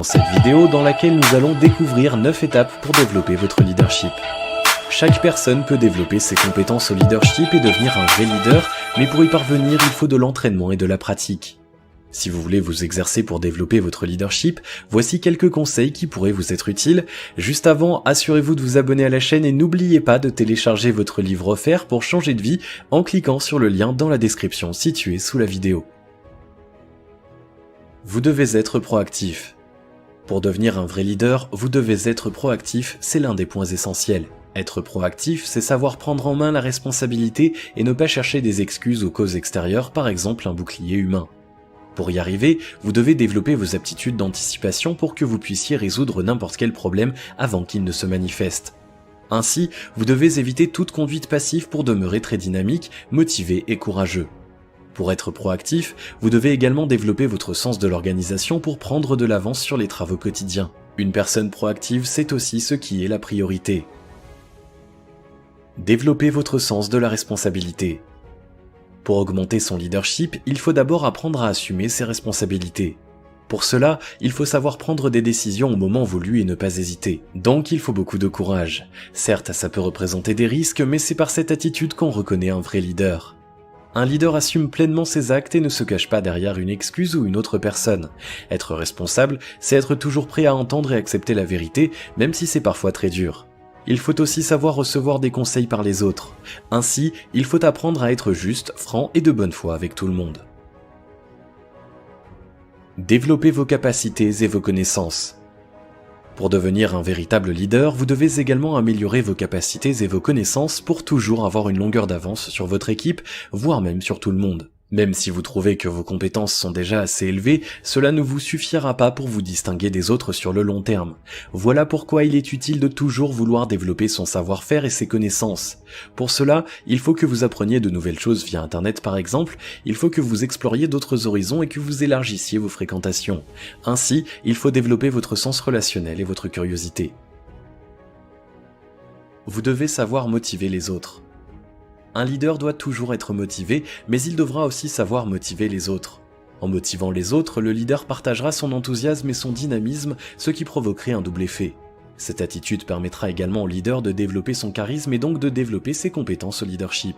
Dans cette vidéo dans laquelle nous allons découvrir 9 étapes pour développer votre leadership. Chaque personne peut développer ses compétences au leadership et devenir un vrai leader, mais pour y parvenir, il faut de l'entraînement et de la pratique. Si vous voulez vous exercer pour développer votre leadership, voici quelques conseils qui pourraient vous être utiles. Juste avant, assurez-vous de vous abonner à la chaîne et n'oubliez pas de télécharger votre livre offert pour changer de vie en cliquant sur le lien dans la description situé sous la vidéo. Vous devez être proactif. Pour devenir un vrai leader, vous devez être proactif, c'est l'un des points essentiels. Être proactif, c'est savoir prendre en main la responsabilité et ne pas chercher des excuses aux causes extérieures, par exemple un bouclier humain. Pour y arriver, vous devez développer vos aptitudes d'anticipation pour que vous puissiez résoudre n'importe quel problème avant qu'il ne se manifeste. Ainsi, vous devez éviter toute conduite passive pour demeurer très dynamique, motivé et courageux. Pour être proactif, vous devez également développer votre sens de l'organisation pour prendre de l'avance sur les travaux quotidiens. Une personne proactive sait aussi ce qui est la priorité. Développez votre sens de la responsabilité. Pour augmenter son leadership, il faut d'abord apprendre à assumer ses responsabilités. Pour cela, il faut savoir prendre des décisions au moment voulu et ne pas hésiter. Donc il faut beaucoup de courage. Certes, ça peut représenter des risques, mais c'est par cette attitude qu'on reconnaît un vrai leader. Un leader assume pleinement ses actes et ne se cache pas derrière une excuse ou une autre personne. Être responsable, c'est être toujours prêt à entendre et accepter la vérité, même si c'est parfois très dur. Il faut aussi savoir recevoir des conseils par les autres. Ainsi, il faut apprendre à être juste, franc et de bonne foi avec tout le monde. Développez vos capacités et vos connaissances. Pour devenir un véritable leader, vous devez également améliorer vos capacités et vos connaissances pour toujours avoir une longueur d'avance sur votre équipe, voire même sur tout le monde. Même si vous trouvez que vos compétences sont déjà assez élevées, cela ne vous suffira pas pour vous distinguer des autres sur le long terme. Voilà pourquoi il est utile de toujours vouloir développer son savoir-faire et ses connaissances. Pour cela, il faut que vous appreniez de nouvelles choses via Internet par exemple, il faut que vous exploriez d'autres horizons et que vous élargissiez vos fréquentations. Ainsi, il faut développer votre sens relationnel et votre curiosité. Vous devez savoir motiver les autres. Un leader doit toujours être motivé, mais il devra aussi savoir motiver les autres. En motivant les autres, le leader partagera son enthousiasme et son dynamisme, ce qui provoquerait un double effet. Cette attitude permettra également au leader de développer son charisme et donc de développer ses compétences au leadership.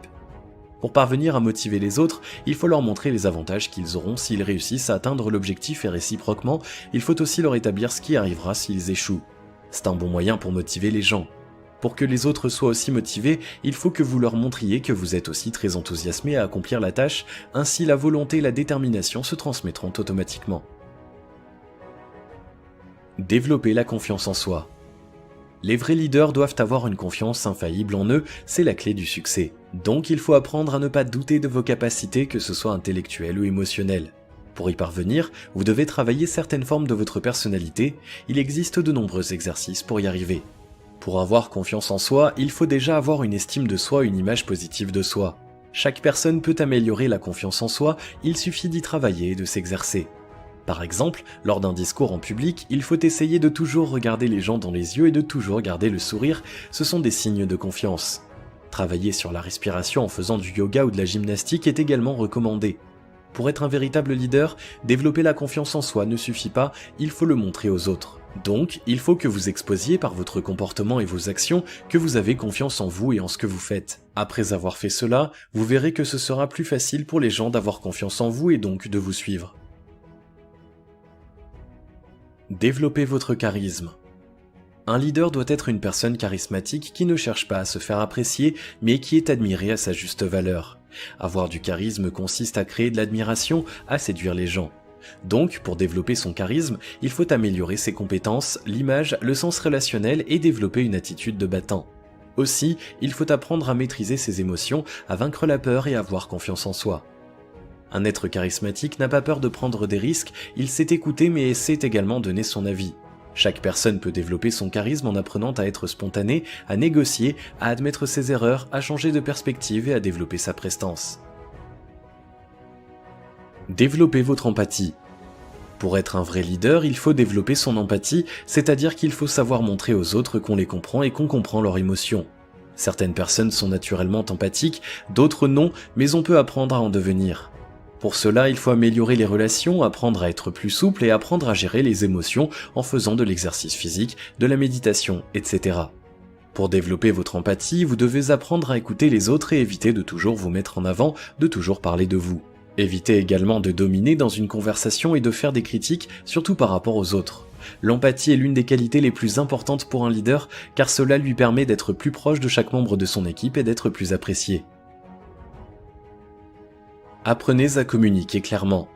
Pour parvenir à motiver les autres, il faut leur montrer les avantages qu'ils auront s'ils réussissent à atteindre l'objectif et réciproquement, il faut aussi leur établir ce qui arrivera s'ils échouent. C'est un bon moyen pour motiver les gens. Pour que les autres soient aussi motivés, il faut que vous leur montriez que vous êtes aussi très enthousiasmé à accomplir la tâche, ainsi la volonté et la détermination se transmettront automatiquement. Développer la confiance en soi. Les vrais leaders doivent avoir une confiance infaillible en eux, c'est la clé du succès. Donc il faut apprendre à ne pas douter de vos capacités, que ce soit intellectuelles ou émotionnelles. Pour y parvenir, vous devez travailler certaines formes de votre personnalité, il existe de nombreux exercices pour y arriver. Pour avoir confiance en soi, il faut déjà avoir une estime de soi, une image positive de soi. Chaque personne peut améliorer la confiance en soi, il suffit d'y travailler et de s'exercer. Par exemple, lors d'un discours en public, il faut essayer de toujours regarder les gens dans les yeux et de toujours garder le sourire, ce sont des signes de confiance. Travailler sur la respiration en faisant du yoga ou de la gymnastique est également recommandé. Pour être un véritable leader, développer la confiance en soi ne suffit pas, il faut le montrer aux autres. Donc, il faut que vous exposiez par votre comportement et vos actions que vous avez confiance en vous et en ce que vous faites. Après avoir fait cela, vous verrez que ce sera plus facile pour les gens d'avoir confiance en vous et donc de vous suivre. Développez votre charisme. Un leader doit être une personne charismatique qui ne cherche pas à se faire apprécier, mais qui est admirée à sa juste valeur. Avoir du charisme consiste à créer de l'admiration, à séduire les gens. Donc, pour développer son charisme, il faut améliorer ses compétences, l'image, le sens relationnel et développer une attitude de battant. Aussi, il faut apprendre à maîtriser ses émotions, à vaincre la peur et à avoir confiance en soi. Un être charismatique n'a pas peur de prendre des risques, il sait écouter mais sait également donner son avis. Chaque personne peut développer son charisme en apprenant à être spontané, à négocier, à admettre ses erreurs, à changer de perspective et à développer sa prestance. Développez votre empathie. Pour être un vrai leader, il faut développer son empathie, c'est-à-dire qu'il faut savoir montrer aux autres qu'on les comprend et qu'on comprend leurs émotions. Certaines personnes sont naturellement empathiques, d'autres non, mais on peut apprendre à en devenir. Pour cela, il faut améliorer les relations, apprendre à être plus souple et apprendre à gérer les émotions en faisant de l'exercice physique, de la méditation, etc. Pour développer votre empathie, vous devez apprendre à écouter les autres et éviter de toujours vous mettre en avant, de toujours parler de vous. Évitez également de dominer dans une conversation et de faire des critiques, surtout par rapport aux autres. L'empathie est l'une des qualités les plus importantes pour un leader, car cela lui permet d'être plus proche de chaque membre de son équipe et d'être plus apprécié. Apprenez à communiquer clairement.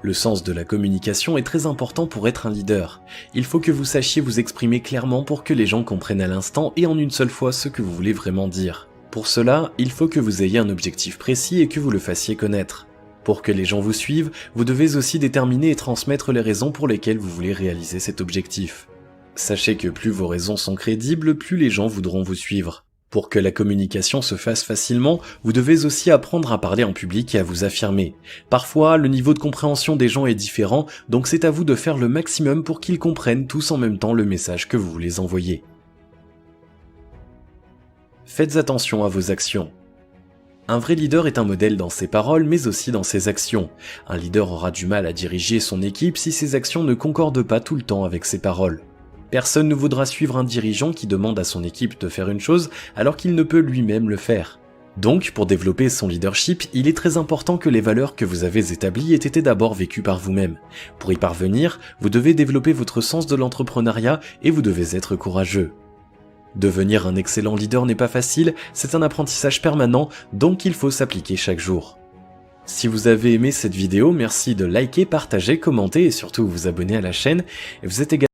Le sens de la communication est très important pour être un leader. Il faut que vous sachiez vous exprimer clairement pour que les gens comprennent à l'instant et en une seule fois ce que vous voulez vraiment dire. Pour cela, il faut que vous ayez un objectif précis et que vous le fassiez connaître. Pour que les gens vous suivent, vous devez aussi déterminer et transmettre les raisons pour lesquelles vous voulez réaliser cet objectif. Sachez que plus vos raisons sont crédibles, plus les gens voudront vous suivre. Pour que la communication se fasse facilement, vous devez aussi apprendre à parler en public et à vous affirmer. Parfois, le niveau de compréhension des gens est différent, donc c'est à vous de faire le maximum pour qu'ils comprennent tous en même temps le message que vous voulez envoyer. Faites attention à vos actions. Un vrai leader est un modèle dans ses paroles, mais aussi dans ses actions. Un leader aura du mal à diriger son équipe si ses actions ne concordent pas tout le temps avec ses paroles. Personne ne voudra suivre un dirigeant qui demande à son équipe de faire une chose alors qu'il ne peut lui-même le faire. Donc, pour développer son leadership, il est très important que les valeurs que vous avez établies aient été d'abord vécues par vous-même. Pour y parvenir, vous devez développer votre sens de l'entrepreneuriat et vous devez être courageux. Devenir un excellent leader n'est pas facile, c'est un apprentissage permanent, donc il faut s'appliquer chaque jour. Si vous avez aimé cette vidéo, merci de liker, partager, commenter et surtout vous abonner à la chaîne. Et vous êtes également